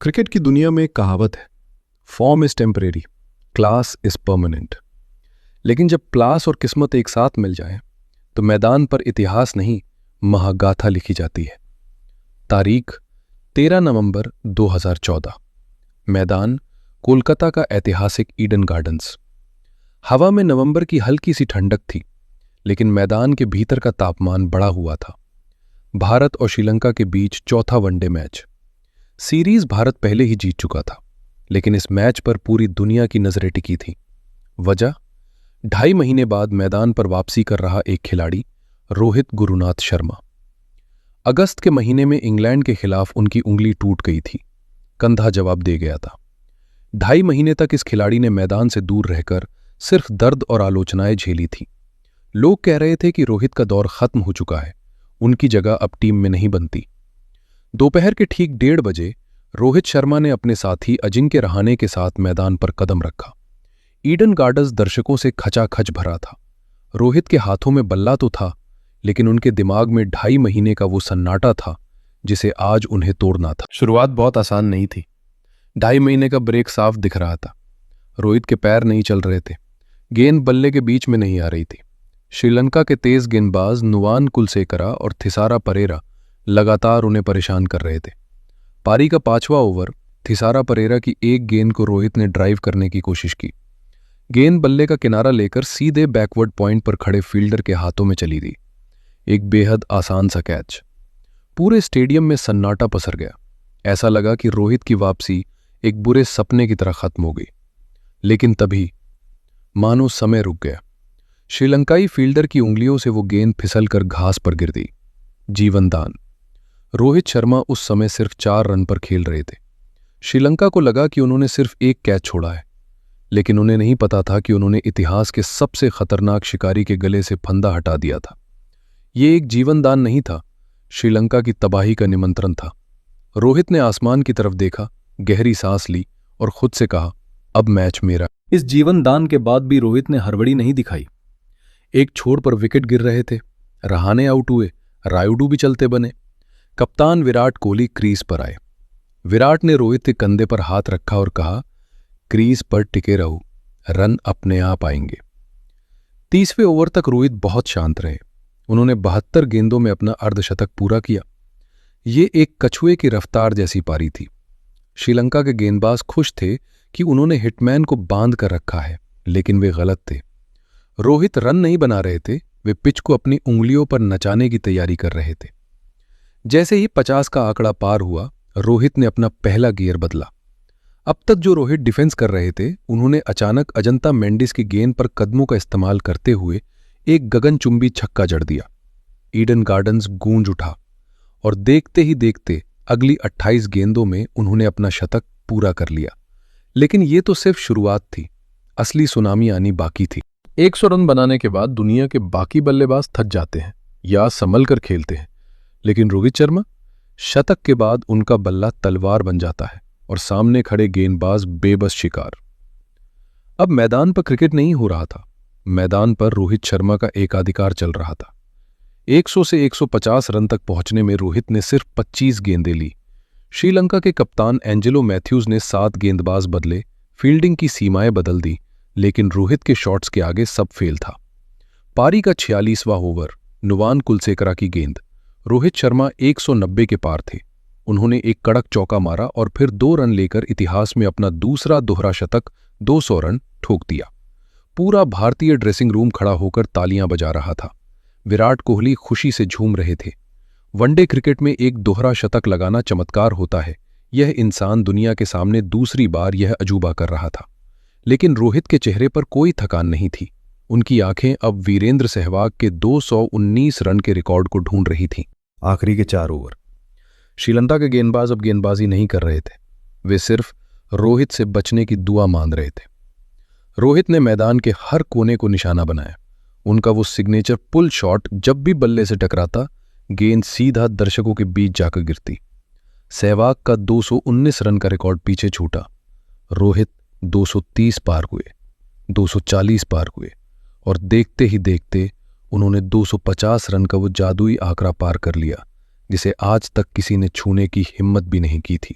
Cricket की दुनिया में एक कहावत है, form is temporary, class is permanent. लेकिन जब क्लास और किस्मत एक साथ मिल जाए तो मैदान पर इतिहास नहीं, महागाथा लिखी जाती है। तारीख 13 नवंबर 2014। मैदान कोलकाता का ऐतिहासिक ईडन गार्डन्स। हवा में नवंबर की हल्की सी ठंडक थी, लेकिन मैदान के भीतर का तापमान बढ़ा हुआ था। भारत और श्रीलंका के बीच चौथा वनडे मैच। सीरीज भारत पहले ही जीत चुका था, लेकिन इस मैच पर पूरी दुनिया की नजरें टिकी थीं। वजह, 2.5 महीने बाद मैदान पर वापसी कर रहा एक खिलाड़ी, रोहित गुरुनाथ शर्मा। अगस्त के महीने में इंग्लैंड के खिलाफ उनकी उंगली टूट गई थी, कंधा जवाब दे गया था। 2.5 महीने तक इस खिलाड़ी ने मैदान से दूर रहकर सिर्फ दर्द और आलोचनाएं झेली थी। लोग कह रहे थे कि रोहित का दौर खत्म हो चुका है, उनकी जगह अब टीम में नहीं बनती। दोपहर के ठीक 1:30 बजे रोहित शर्मा ने अपने साथी अजिंक्य रहाणे के साथ मैदान पर कदम रखा। ईडन गार्डन्स दर्शकों से खचाखच भरा था। रोहित के हाथों में बल्ला तो था, लेकिन उनके दिमाग में 2.5 महीने का वो सन्नाटा था जिसे आज उन्हें तोड़ना था। शुरुआत बहुत आसान नहीं थी। 2.5 महीने का ब्रेक साफ दिख रहा था। रोहित के पैर नहीं चल रहे थे, गेंद बल्ले के बीच में नहीं आ रही थी। श्रीलंका के तेज गेंदबाज नुवान कुलसेकरा और थिसारा परेरा लगातार उन्हें परेशान कर रहे थे। पारी का 5वां ओवर, थिसारा परेरा की एक गेंद को रोहित ने ड्राइव करने की कोशिश की। गेंद बल्ले का किनारा लेकर सीधे बैकवर्ड पॉइंट पर खड़े फील्डर के हाथों में चली गई। एक बेहद आसान सा कैच। पूरे स्टेडियम में सन्नाटा पसर गया। ऐसा लगा कि रोहित की वापसी एक बुरे सपने की तरह खत्म हो गई। लेकिन तभी मानो समय रुक गया। श्रीलंकाई फील्डर की उंगलियों से वो गेंद फिसलकर घास पर गिर गई। जीवनदान। रोहित शर्मा उस समय सिर्फ 4 रन पर खेल रहे थे। श्रीलंका को लगा कि उन्होंने सिर्फ एक कैच छोड़ा है, लेकिन उन्हें नहीं पता था कि उन्होंने इतिहास के सबसे खतरनाक शिकारी के गले से फंदा हटा दिया था। ये एक जीवनदान नहीं था, श्रीलंका की तबाही का निमंत्रण था। रोहित ने आसमान की तरफ देखा, गहरी सांस ली और खुद से कहा, अब मैच मेरा। इस जीवनदान के बाद भी रोहित ने हड़बड़ी नहीं दिखाई। एक छोर पर विकेट गिर रहे थे, रहाणे आउट हुए, रायुडू भी चलते बने। कप्तान विराट कोहली क्रीज पर आए। विराट ने रोहित के कंधे पर हाथ रखा और कहा, क्रीज पर टिके रहो, रन अपने आप आएंगे। 30वें ओवर तक रोहित बहुत शांत रहे। उन्होंने 72 गेंदों में अपना अर्धशतक पूरा किया। ये एक कछुए की रफ्तार जैसी पारी थी। श्रीलंका के गेंदबाज खुश थे कि उन्होंने हिटमैन को बांध कर रखा है, लेकिन वे गलत थे। रोहित रन नहीं बना रहे थे, वे पिच को अपनी उंगलियों पर नचाने की तैयारी कर रहे थे। जैसे ही 50 का आंकड़ा पार हुआ, रोहित ने अपना पहला गियर बदला। अब तक जो रोहित डिफेंस कर रहे थे, उन्होंने अचानक अजंता मेंडिस की गेंद पर कदमों का इस्तेमाल करते हुए एक गगनचुंबी छक्का जड़ दिया। ईडन गार्डन्स गूंज उठा और देखते ही देखते अगली 28 गेंदों में उन्होंने अपना शतक पूरा कर लिया। लेकिन ये तो सिर्फ शुरुआत थी, असली सुनामी आनी बाकी थी। 100 रन बनाने के बाद दुनिया के बाकी बल्लेबाज थक जाते हैं या संभल कर खेलते हैं, लेकिन रोहित शर्मा, शतक के बाद उनका बल्ला तलवार बन जाता है और सामने खड़े गेंदबाज बेबस शिकार। अब मैदान पर क्रिकेट नहीं हो रहा था, मैदान पर रोहित शर्मा का एकाधिकार चल रहा था। 100 से 150 रन तक पहुंचने में रोहित ने सिर्फ 25 गेंदें ली। श्रीलंका के कप्तान एंजेलो मैथ्यूज ने 7 गेंदबाज बदले, फील्डिंग की सीमाएं बदल दी, लेकिन रोहित के शॉट्स के आगे सब फेल था। पारी का 46वां ओवर, नुवान कुलसेकरा की गेंद। रोहित शर्मा 190 के पार थे। उन्होंने एक कड़क चौका मारा और फिर 2 रन लेकर इतिहास में अपना दूसरा दोहरा शतक, 200 रन ठोक दिया। पूरा भारतीय ड्रेसिंग रूम खड़ा होकर तालियां बजा रहा था। विराट कोहली खुशी से झूम रहे थे। वनडे क्रिकेट में एक दोहरा शतक लगाना चमत्कार होता है। यह इंसान दुनिया के सामने दूसरी बार यह अजूबा कर रहा था। लेकिन रोहित के चेहरे पर कोई थकान नहीं थी। उनकी आंखें अब वीरेंद्र सहवाग के 219 रन के रिकॉर्ड को ढूंढ रही थीं। आखिरी के 4 ओवर। श्रीलंका के गेंदबाज अब गेंदबाजी नहीं कर रहे थे, वे सिर्फ रोहित से बचने की दुआ मांग रहे थे। रोहित ने मैदान के हर कोने को निशाना बनाया। उनका वो सिग्नेचर पुल शॉट जब भी बल्ले से टकराता, गेंद सीधा दर्शकों के बीच जाकर गिरती। सहवाग का 219 रन का रिकॉर्ड पीछे छूटा। रोहित 230 पार हुए, 240 पार हुए और देखते ही देखते उन्होंने 250 रन का वो जादुई आंकड़ा पार कर लिया, जिसे आज तक किसी ने छूने की हिम्मत भी नहीं की थी।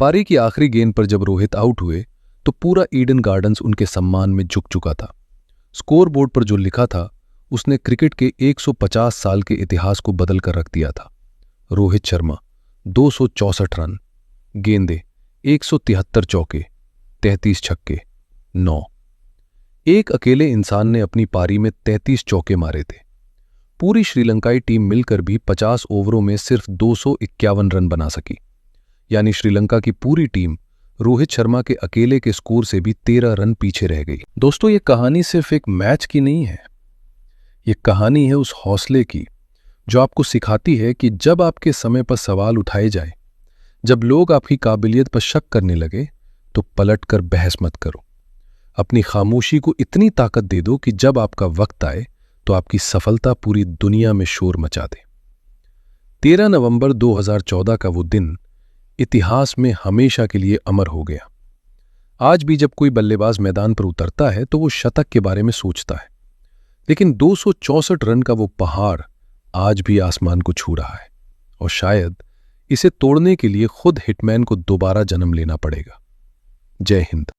पारी की आखिरी गेंद पर जब रोहित आउट हुए तो पूरा ईडन गार्डन्स उनके सम्मान में झुक चुका था। स्कोरबोर्ड पर जो लिखा था उसने क्रिकेट के 150 साल के इतिहास को बदल कर रख दिया था। रोहित शर्मा 264 रन, गेंदें 173 चौके, 33 छक्के, 9। एक अकेले इंसान ने अपनी पारी में 33 चौके मारे थे। पूरी श्रीलंकाई टीम मिलकर भी 50 ओवरों में सिर्फ 251 रन बना सकी, यानी श्रीलंका की पूरी टीम रोहित शर्मा के अकेले के स्कोर से भी 13 रन पीछे रह गई। दोस्तों, ये कहानी सिर्फ एक मैच की नहीं है, ये कहानी है उस हौसले की जो आपको सिखाती है कि जब आपके समय पर सवाल उठाए जाए, जब लोग आपकी काबिलियत पर शक करने लगे, तो पलट कर बहस मत करो। अपनी खामोशी को इतनी ताकत दे दो कि जब आपका वक्त आए तो आपकी सफलता पूरी दुनिया में शोर मचा दे। 13 नवंबर 2014 का वो दिन इतिहास में हमेशा के लिए अमर हो गया। आज भी जब कोई बल्लेबाज मैदान पर उतरता है तो वो शतक के बारे में सोचता है, लेकिन 264 रन का वो पहाड़ आज भी आसमान को छू रहा है, और शायद इसे तोड़ने के लिए खुद हिटमैन को दोबारा जन्म लेना पड़ेगा। जय हिंद।